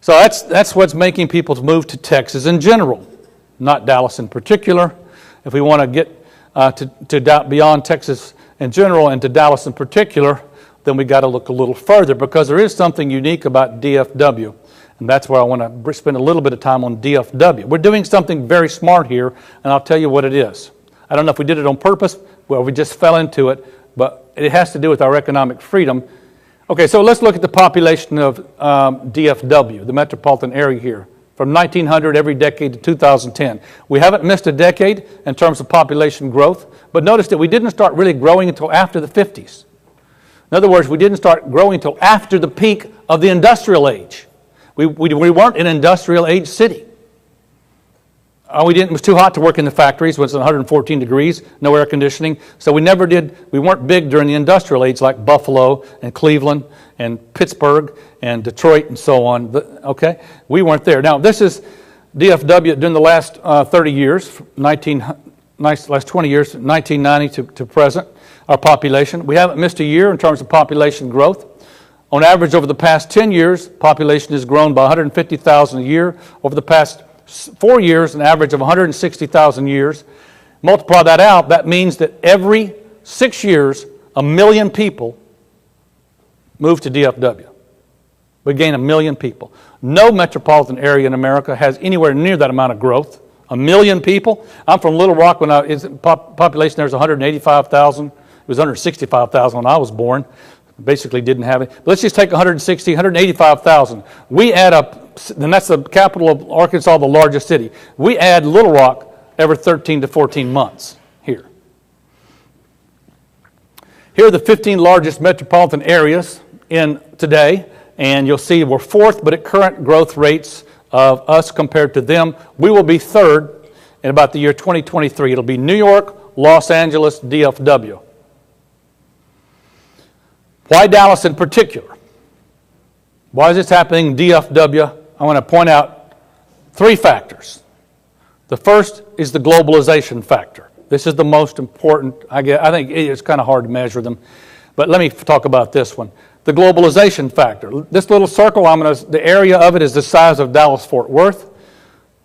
So that's what's making people move to Texas in general, not Dallas in particular. If we want to get beyond Texas in general and to Dallas in particular, then we got to look a little further, because there is something unique about DFW. And that's where I want to spend a little bit of time on DFW. We're doing something very smart here, and I'll tell you what it is. I don't know if we did it on purpose, well, we just fell into it, but it has to do with our economic freedom. Okay, so let's look at the population of DFW, the metropolitan area here, from 1900 every decade to 2010. We haven't missed a decade in terms of population growth, but notice that we didn't start really growing until after the 50s. In other words, we didn't start growing until after the peak of the industrial age. We weren't an industrial age city. It was too hot to work in the factories when it's 114 degrees, no air conditioning. So we weren't big during the industrial age like Buffalo and Cleveland and Pittsburgh and Detroit and so on. Okay? We weren't there. Now, this is DFW during the last 30 years, last 20 years, 1990 to present, our population. We haven't missed a year in terms of population growth. On average, over the past 10 years, population has grown by 150,000 a year. Over the past 4 years, an average of 160,000 years. Multiply that out, that means that every 6 years, 1 million people move to DFW. We gain 1 million people. No metropolitan area in America has anywhere near that amount of growth. 1 million people. I'm from Little Rock. Population there is 185,000. It was 165,000 when I was born. Basically didn't have it. But let's just take 160, 185,000. We add up, and that's the capital of Arkansas, the largest city. We add Little Rock every 13 to 14 months here. Here are the 15 largest metropolitan areas in today, and you'll see we're fourth, but at current growth rates of us compared to them, we will be third in about the year 2023. It'll be New York, Los Angeles, DFW. Why Dallas in particular? Why is this happening in DFW? I want to point out 3 factors. The first is the globalization factor. This is the most important. I think it's kind of hard to measure them, but let me talk about this one. The globalization factor. This little circle, the area of it is the size of Dallas-Fort Worth,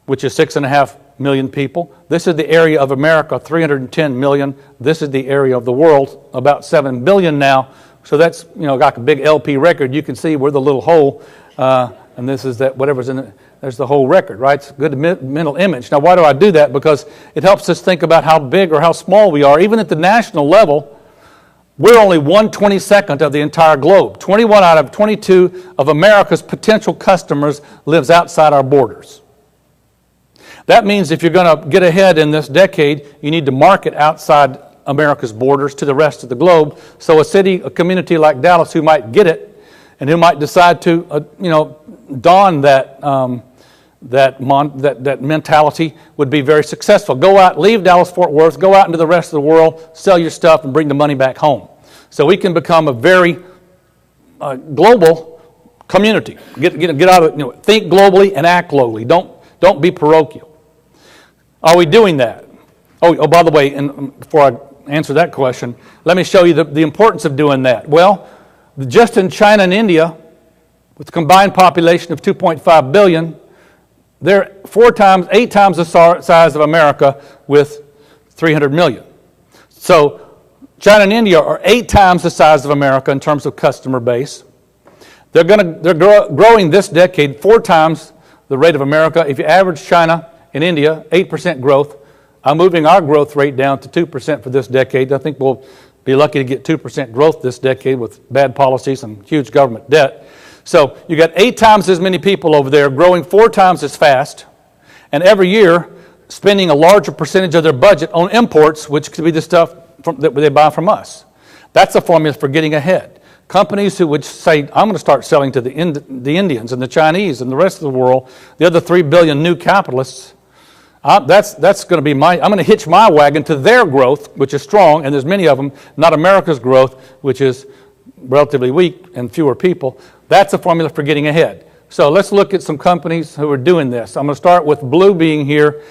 which is 6.5 million people. This is the area of America, 310 million. This is the area of the world, about 7 billion now. So that's, like a big LP record. You can see we're the little hole, and this is that whatever's in it. There's the whole record, right? It's a good mental image. Now, why do I do that? Because it helps us think about how big or how small we are. Even at the national level, we're only 1/22nd of the entire globe. 21 out of 22 of America's potential customers lives outside our borders. That means if you're going to get ahead in this decade, you need to market outside America's borders to the rest of the globe. So a community like Dallas who might get it and who might decide to, don that mentality would be very successful. Go out, leave Dallas-Fort Worth, go out into the rest of the world, sell your stuff, and bring the money back home. So we can become a very global community. Get out of it. Think globally and act globally. Don't be parochial. Are we doing that? Oh, by the way, and before I answer that question, let me show you the importance of doing that. Well, just in China and India, with a combined population of 2.5 billion, they're 8 times the size of America with 300 million. So China and India are 8 times the size of America in terms of customer base. They're growing this decade 4 times the rate of America. If you average China and India, 8% growth, I'm moving our growth rate down to 2% for this decade. I think we'll be lucky to get 2% growth this decade with bad policies and huge government debt. So you got 8 times as many people over there growing 4 times as fast, and every year spending a larger percentage of their budget on imports, which could be the stuff that they buy from us. That's a formula for getting ahead. Companies who would say, I'm going to start selling to the Indians and the Chinese and the rest of the world, the other 3 billion new capitalists, that's going to be I'm going to hitch my wagon to their growth, which is strong, and there's many of them, not America's growth, which is relatively weak and fewer people. That's a formula for getting ahead. So let's look at some companies who are doing this. I'm going to start with blue being here,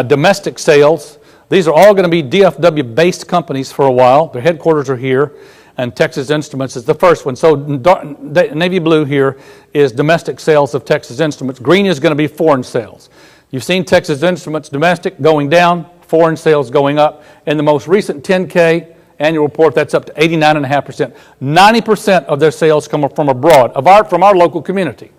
domestic sales. These are all going to be DFW-based companies for a while. Their headquarters are here. and Texas Instruments is the first one. So navy blue here is domestic sales of Texas Instruments. Green is going to be foreign sales. You've seen Texas Instruments domestic going down, foreign sales going up. In the most recent 10K annual report, that's up to 89.5%. 90% of their sales come from abroad, from our local community.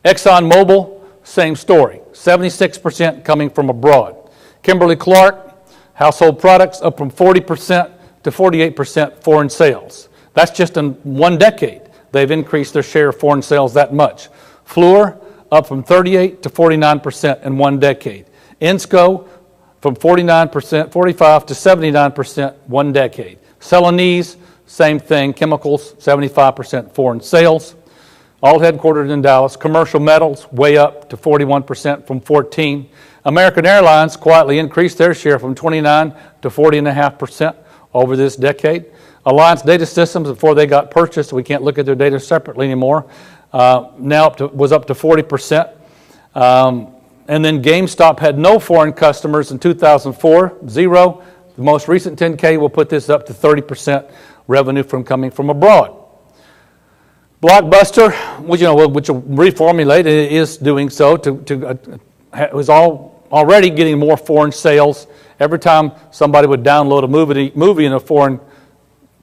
ExxonMobil, same story, 76% coming from abroad. Kimberly-Clark, household products, up from 40% to 48% foreign sales. That's just in one decade. They've increased their share of foreign sales that much. Fluor, up from 38 to 49% in one decade. Ensco, from 45 to 79% one decade. Celanese, same thing, chemicals, 75% foreign sales. All headquartered in Dallas. Commercial metals, way up to 41% from 14%. American Airlines quietly increased their share from 29 to 40.5% over this decade. Alliance Data Systems, before they got purchased, we can't look at their data separately anymore, was up to 40%. And then GameStop had no foreign customers in 2004, 0. The most recent 10K will put this up to 30% revenue coming from abroad. Blockbuster, which will reformulate, is doing so was already getting more foreign sales. Every time somebody would download a movie in a foreign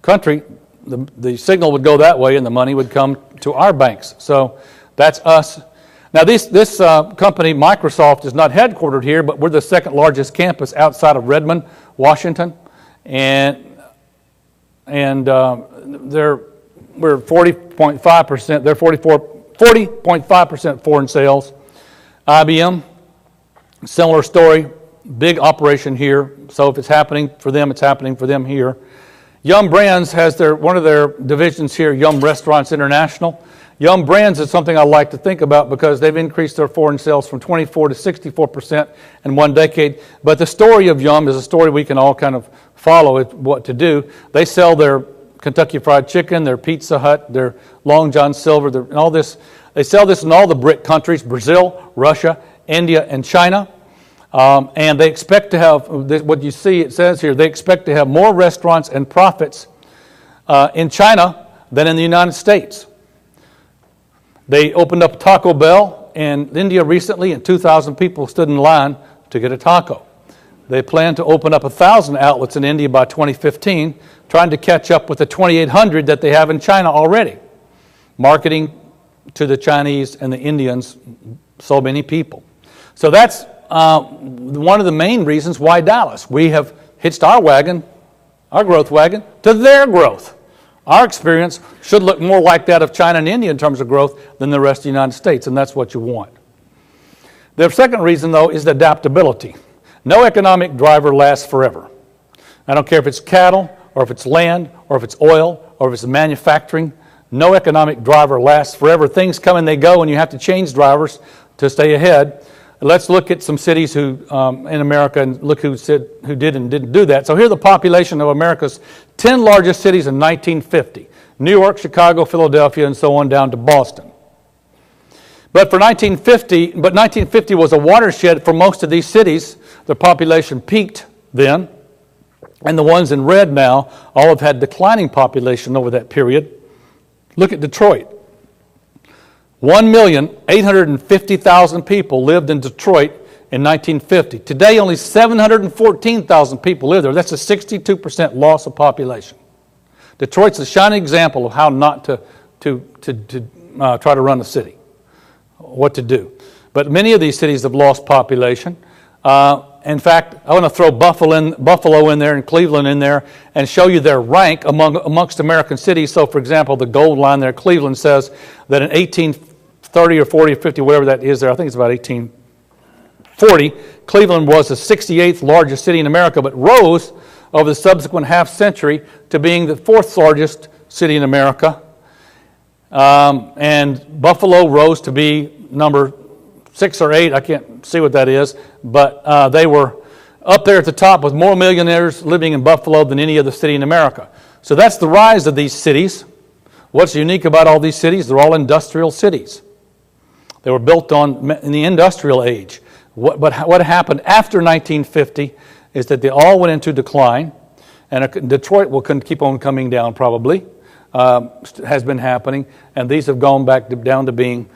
country, the signal would go that way and the money would come to our banks. So that's us. Now this company, Microsoft, is not headquartered here, but we're the second largest campus outside of Redmond, Washington, and we're 40.5%. They're 40.5% foreign sales. IBM, similar story, big operation here. So if it's happening for them, it's happening for them here. Yum Brands has one of their divisions here, Yum Restaurants International. Yum Brands is something I like to think about because they've increased their foreign sales from 24 to 64% in one decade. But the story of Yum is a story we can all kind of follow what to do. They sell their Kentucky Fried Chicken, their Pizza Hut, their Long John Silver, and all this. They sell this in all the BRIC countries, Brazil, Russia, India, and China. And they expect to have, what you see, it says here, they expect to have more restaurants and profits in China than in the United States. They opened up Taco Bell in India recently, and 2,000 people stood in line to get a taco. They plan to open up 1,000 outlets in India by 2015, trying to catch up with the 2,800 that they have in China already. Marketing to the Chinese and the Indians, so many people. So that's one of the main reasons why Dallas. We have hitched our growth wagon, to their growth. Our experience should look more like that of China and India in terms of growth than the rest of the United States, and that's what you want. The second reason, though, is the adaptability. No economic driver lasts forever. I don't care if it's cattle, or if it's land, or if it's oil, or if it's manufacturing. No economic driver lasts forever. Things come and they go, and you have to change drivers to stay ahead. Let's look at some cities in America and look who did and didn't do that. So here's the population of America's 10 largest cities in 1950. New York, Chicago, Philadelphia, and so on down to Boston. But 1950 was a watershed for most of these cities. The population peaked then, and the ones in red now all have had declining population over that period. Look at Detroit. 1,850,000 people lived in Detroit in 1950. Today, only 714,000 people live there. That's a 62% loss of population. Detroit's a shining example of how not to try to run a city, what to do. But many of these cities have lost population. In fact, I want to throw Buffalo in there and Cleveland in there and show you their rank amongst American cities. So, for example, the gold line there, Cleveland, says that in 1830 or 40 or 50, whatever that is there, I think it's about 1840, Cleveland was the 68th largest city in America, but rose over the subsequent half century to being the 4th largest city in America. And Buffalo rose to be number 6 or 8, I can't see what that is, but they were up there at the top with more millionaires living in Buffalo than any other city in America. So that's the rise of these cities. What's unique about all these cities? They're all industrial cities. They were built in the industrial age. But what happened after 1950 is that they all went into decline, And Detroit will keep on coming down probably, has been happening. And these have gone back down to being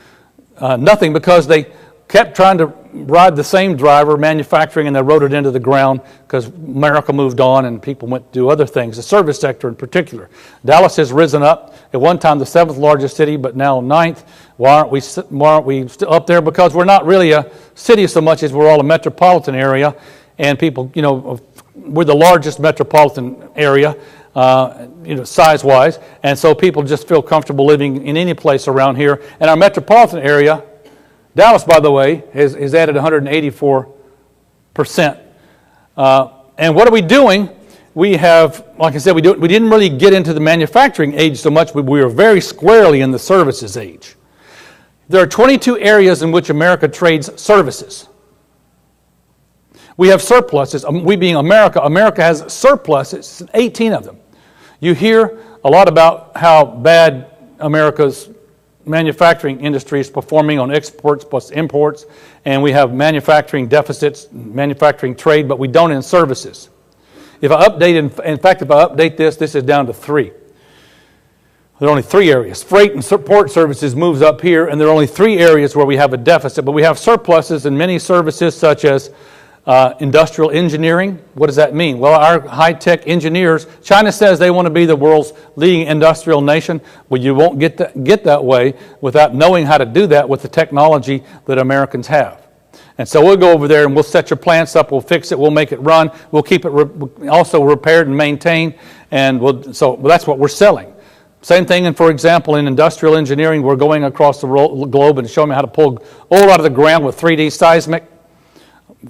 nothing because they kept trying to ride the same driver, manufacturing, and they rode it into the ground because America moved on and people went to do other things, the service sector in particular. Dallas has risen up. At one time the 7th largest city, but now 9th. Why aren't we still up there? Because we're not really a city so much as we're all a metropolitan area, and people, we're the largest metropolitan area, size-wise, and so people just feel comfortable living in any place around here. And our metropolitan area, Dallas, by the way, has added 184%. And what are we doing? We have, like I said, we didn't really get into the manufacturing age so much, but we are very squarely in the services age. There are 22 areas in which America trades services. We have surpluses. We being America has surpluses, 18 of them. You hear a lot about how bad America's manufacturing industry is performing on exports plus imports, and we have manufacturing deficits, manufacturing trade, but we don't in services. If I update this is down to 3. There are only 3 areas. Freight and support services moves up here, and there are only 3 areas where we have a deficit, but we have surpluses in many services such as industrial engineering. What does that mean? Well, our high-tech engineers, China says they want to be the world's leading industrial nation. Well, you won't get that way without knowing how to do that with the technology that Americans have. And so we'll go over there and we'll set your plants up, we'll fix it, we'll make it run, we'll keep it also repaired and maintained, and so that's what we're selling. Same thing, and for example, in industrial engineering, we're going across the globe and showing them how to pull oil out of the ground with 3D seismic.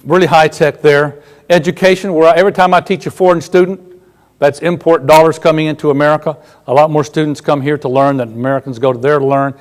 Really high tech there. Education, where every time I teach a foreign student, that's import dollars coming into America. A lot more students come here to learn than Americans go there to learn.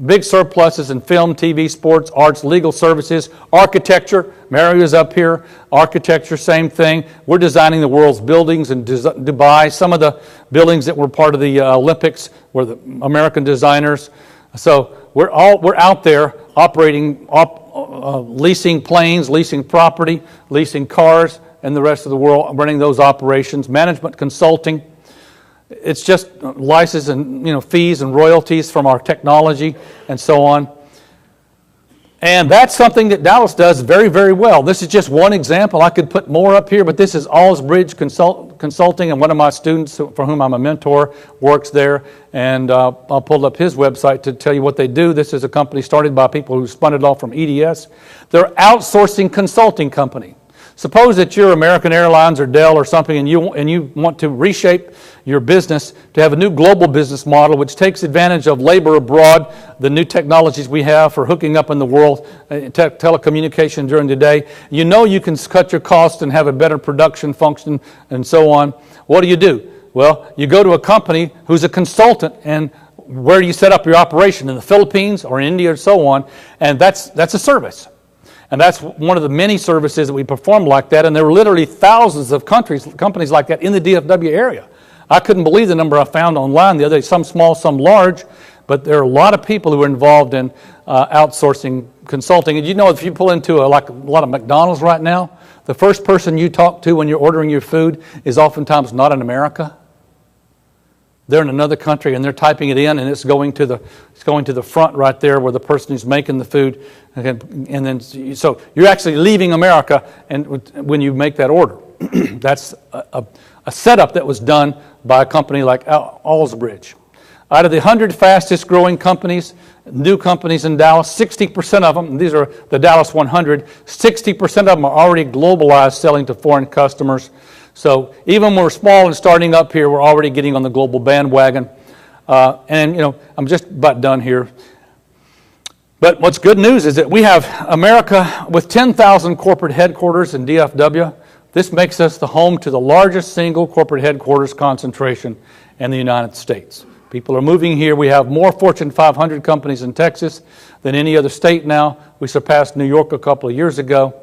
Big surpluses in film, TV, sports, arts, legal services, architecture. Mary is up here. Architecture, same thing. We're designing the world's buildings in Dubai. Some of the buildings that were part of the Olympics were the American designers. So we're out there operating, leasing planes, leasing property, leasing cars, and the rest of the world running those operations. Management consulting. It's just license and fees and royalties from our technology and so on. And that's something that Dallas does very, very well. This is just one example. I could put more up here, but this is Allsbridge Consulting, and one of my students, for whom I'm a mentor, works there. And I'll pull up his website to tell you what they do. This is a company started by people who spun it off from EDS. They're an outsourcing consulting company. Suppose that you're American Airlines or Dell or something, and you want to reshape your business to have a new global business model which takes advantage of labor abroad, the new technologies we have for hooking up in the world, telecommunication during the day. You know you can cut your costs and have a better production function and so on. What do? Well, you go to a company who's a consultant, and where do you set up your operation? In the Philippines or India or so on, and that's a service. And that's one of the many services that we perform like that, and there were literally thousands of companies like that in the DFW area. I couldn't believe the number I found online the other day, some small, some large, but there are a lot of people who are involved in outsourcing consulting. And if you pull into a lot of McDonald's right now, the first person you talk to when you're ordering your food is oftentimes not in America. They're in another country, and they're typing it in, and it's going to the front right there where the person who's making the food, and then so you're actually leaving America, and when you make that order, that's a setup that was done by a company like Allsbridge. Out of the 100 fastest growing companies, new companies in Dallas, 60% of them, and these are the Dallas 100, 60% of them are already globalized, selling to foreign customers. So even when we're small and starting up here, we're already getting on the global bandwagon. I'm just about done here. But what's good news is that we have America with 10,000 corporate headquarters in DFW. This makes us the home to the largest single corporate headquarters concentration in the United States. People are moving here. We have more Fortune 500 companies in Texas than any other state now. We surpassed New York a couple of years ago.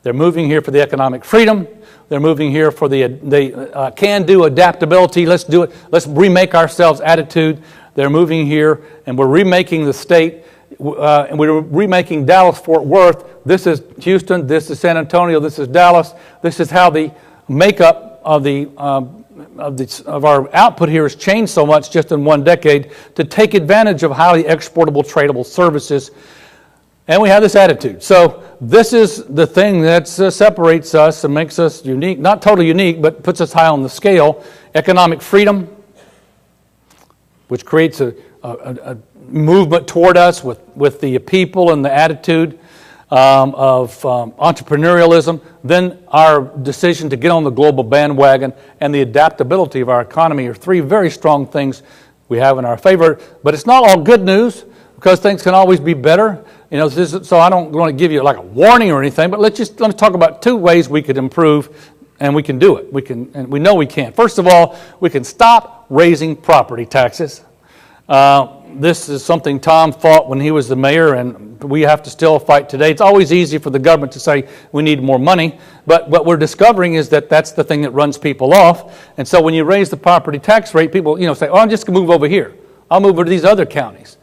They're moving here for the economic freedom. They're moving here for the can-do adaptability. Let's do it. Let's remake ourselves attitude. They're moving here, and we're remaking the state. And we're remaking Dallas-Fort Worth. This is Houston. This is San Antonio. This is Dallas. This is how the makeup of the of our output here has changed so much just in one decade to take advantage of highly exportable, tradable services. And we have this attitude. So this is the thing that separates us and makes us unique, not totally unique, but puts us high on the scale. Economic freedom, which creates a movement toward us with the people and the attitude of entrepreneurialism. Then our decision to get on the global bandwagon and the adaptability of our economy are three very strong things we have in our favor. But it's not all good news, because things can always be better. So I don't want to give you like a warning or anything, but let's talk about two ways we could improve, and we can do it. And we know we can. First of all, we can stop raising property taxes. This is something Tom fought when he was the mayor, and we have to still fight today. It's always easy for the government to say we need more money, but what we're discovering is that that's the thing that runs people off. And so when you raise the property tax rate, people say, "Oh, I'm just going to move over here. I'll move over to these other counties."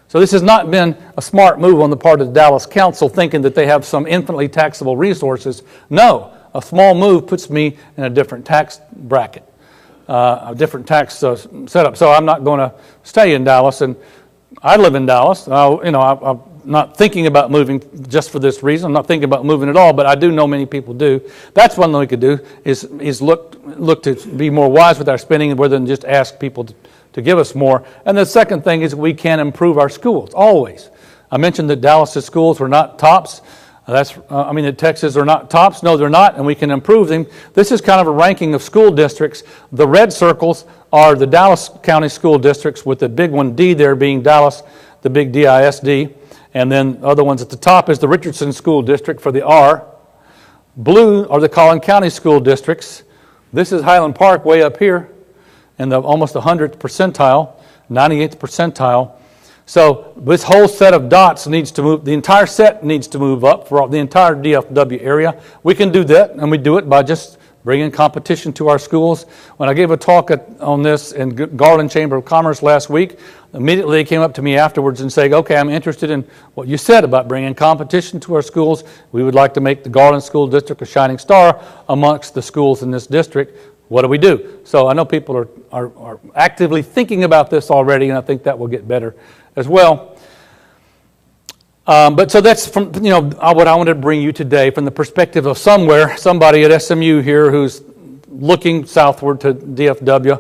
So this has not been a smart move on the part of the Dallas Council, thinking that they have some infinitely taxable resources. No, a small move puts me in a different tax bracket, a different tax setup. So I'm not going to stay in Dallas, and I live in Dallas. I'm not thinking about moving just for this reason. I'm not thinking about moving at all, but I do know many people do. That's one thing we could do is look to be more wise with our spending rather than just ask people to give us more. And the second thing is we can improve our schools, always. I mentioned that Dallas' schools were not tops. That Texas are not tops. No, they're not, and we can improve them. This is kind of a ranking of school districts. The red circles are the Dallas County school districts, with the big one, D, there being Dallas, the big DISD. And then the other ones at the top is the Richardson School District for the R. Blue are the Collin County school districts. This is Highland Park way up here, in the almost 100th percentile, 98th percentile. So this whole set of dots needs to move, the entire set needs to move up for the entire DFW area. We can do that, and we do it by just bringing competition to our schools. When I gave a talk on this in Garland Chamber of Commerce last week, immediately they came up to me afterwards and said, "Okay, I'm interested in what you said about bringing competition to our schools. We would like to make the Garland School District a shining star amongst the schools in this district. What do we do?" So I know people are actively thinking about this already, and I think that will get better as well. But so that's from what I wanted to bring you today from the perspective of somebody at SMU here who's looking southward to DFW,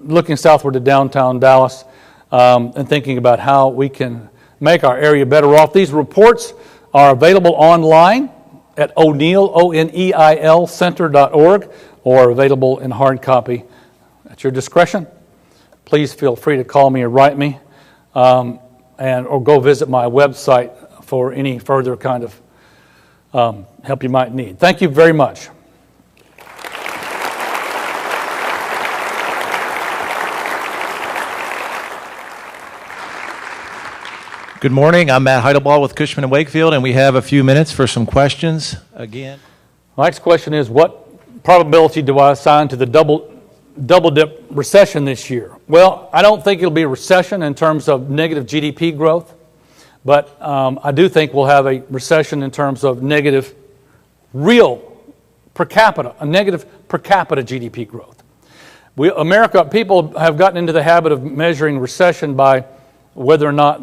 looking southward to downtown Dallas, and thinking about how we can make our area better off. These reports are available online at O'Neil Center.org, or available in hard copy at your discretion. Please feel free to call me or write me, or go visit my website for any further kind of help you might need. Thank you very much. Good morning. I'm Matt Heidelbaugh with Cushman & Wakefield, and we have a few minutes for some questions. Again, my next question is, what probability do I assign to the double-dip recession this year? Well, I don't think it'll be a recession in terms of negative GDP growth, but I do think we'll have a recession in terms of negative real per capita, a negative per capita GDP growth. People have gotten into the habit of measuring recession by whether or not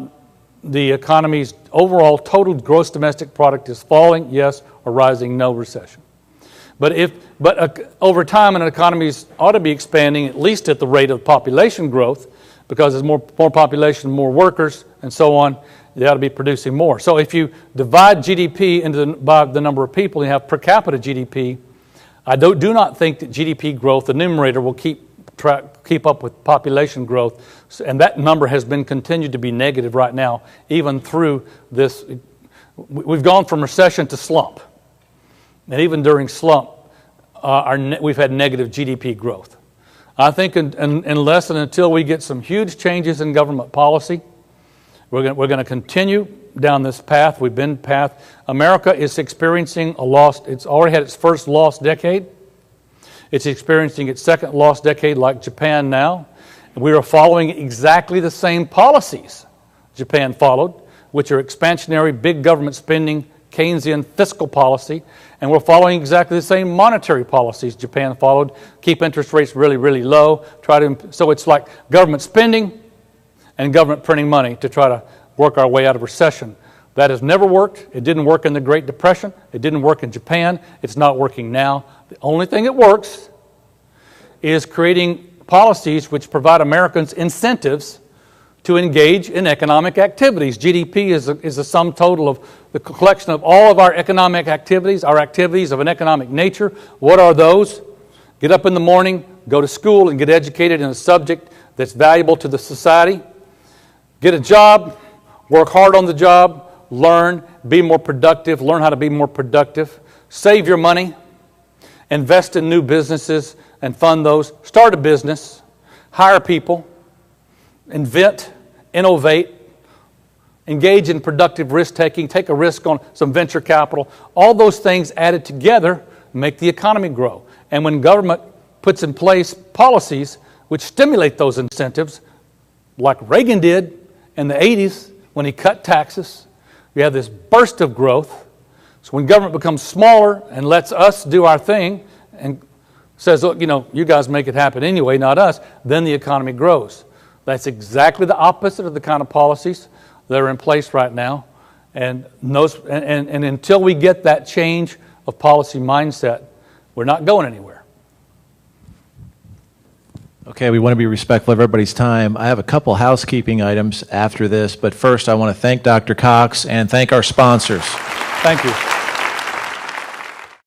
the economy's overall total gross domestic product is falling, yes, or rising, no, recession. But over time, an economy ought to be expanding at least at the rate of population growth, because there's more population, more workers, and so on. They ought to be producing more. So if you divide GDP by the number of people, you have per capita GDP. I do not think that GDP growth, the numerator, will keep up with population growth, and that number has been continued to be negative right now, even through this. We've gone from recession to slump. And even during slump, we've had negative GDP growth. I think unless and until we get some huge changes in government policy, we're going to continue down this path. America is experiencing it's already had its first lost decade. It's experiencing its second lost decade, like Japan now. And we are following exactly the same policies Japan followed, which are expansionary, big government spending, Keynesian fiscal policy, and we're following exactly the same monetary policies Japan followed. Keep interest rates really, really low. So it's like government spending and government printing money to try to work our way out of recession. That has never worked. It didn't work in the Great Depression. It didn't work in Japan. It's not working now. The only thing that works is creating policies which provide Americans incentives to engage in economic activities. GDP is a sum total of the collection of all of our economic activities, our activities of an economic nature. What are those? Get up in the morning, go to school, and get educated in a subject that's valuable to the society. Get a job, work hard on the job, learn, be more productive, learn how to be more productive. Save your money, invest in new businesses and fund those. Start a business, hire people, invent, innovate, engage in productive risk-taking, take a risk on some venture capital. All those things added together make the economy grow. And when government puts in place policies which stimulate those incentives, like Reagan did in the 80s when he cut taxes, we have this burst of growth. So when government becomes smaller and lets us do our thing and says, look, you guys make it happen anyway, not us, then the economy grows. That's exactly the opposite of the kind of policies that are in place right now. And until we get that change of policy mindset, we're not going anywhere. Okay, we want to be respectful of everybody's time. I have a couple housekeeping items after this, but first I want to thank Dr. Cox and thank our sponsors. Thank you.